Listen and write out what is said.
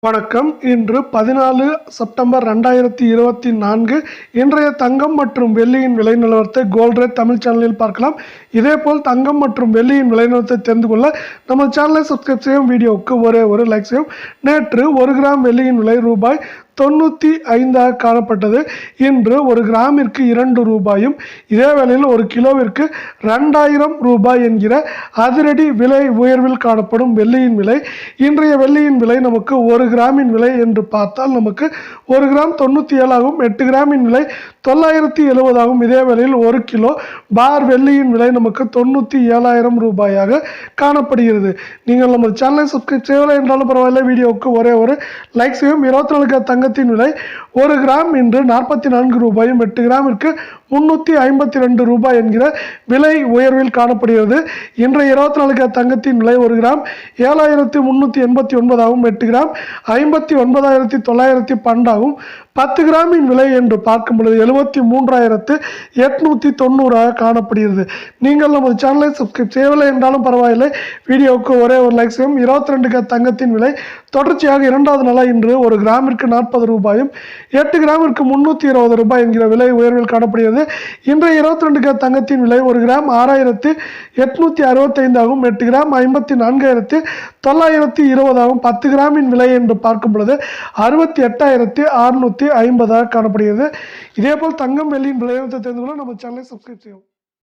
வணக்கம். இன்று 14 செப்டம்பர் 2024. இன்றைய தங்கம் மற்றும் வெள்ளியின் விலை நிலவரத்தை கோல்ட் ரேட் தமிழ் சேனலில் பார்க்கலாம். இதேபோல் தங்கம் மற்றும் வெள்ளியின் விலை நிலவரத்தை தெரிந்து கொள்ள நம்ம சேனலை சப்ஸ்கிரைப் செய்யும், வீடியோவுக்கு ஒரு லைக் செய்யும். நேற்று 1 கிராம் வெள்ளியின் விலை ரூபாய் 95 காணப்பட்டது. இன்று 1 கிராமிற்கு 2 ரூபாயும், இதே வேளையில் 1 கிலோவிற்கு 2000 ரூபாய் என்கிற அதிரடி விலை உயர்வில் காணப்படும் வெள்ளியின் விலை. இன்றைய வெள்ளியின் விலை நமக்கு 1 கிராமின் விலை என்று பார்த்தால் நமக்கு 1 கிராம் 97 ஆகும். 8 கிராமின் விலை 970 ஆகும். இதே வேளையில் 1 கிலோ பார் வெள்ளியின் விலை நமக்கு 97,000 ரூபாயாக காணப்படுகிறது. நீங்கள் நம்ம சேனலை சப்ஸ்கிரைப் செய்யவில்லை என்றாலும் பரவாயில்லை, வீடியோவுக்கு ஒரு லைக் செய்யும். 24 தங்கத்தின் விலை 1 கிராம் இன்று 44 ரூபாயும், 8 கிராமிற்கு 352 ரூபாய் என்கிற விலை உயர்வில் காணப்படுகிறது. இன்றைய 24 தங்கத்தின் விலை 1 கிராம் 7,389 ஆகும். 8 கிராம் 59,912 ஆகும். 10 கிராமின் விலை என்று பார்க்கும் பொழுது 73,890 காணப்படுகிறது. நீங்கள் நமது சேனலை சப்ஸ்கிரைப் செய்யவில்லை என்றாலும் பரவாயில்லை, வீடியோவுக்கு ஒரு லைக் செய்யும். 22 தங்கத்தின் விலை தொடர்ச்சியாக 2வது நாளாக இன்று 1 கிராமிற்கு 40 ரூபாயும், 8 கிராமிற்கு 320 ரூபாய் என்கிற விலை உயர்வில் காணப்படுகிறது. இன்றைய 22 தங்கத்தின் விலை 1 கிராம் 6,865 ஆகும். 8 கிராம் 54,920 ஆகும். 10 கிராமின் விலை என்று பார்க்கும் பொழுது 68,650 காணப்படுகிறது. இதேபோல் தங்கம் வெள்ளியின் விலையை தெரிந்து கொள்ள நம்ம சேனலை சப்ஸ்கிரைப் செய்யும்.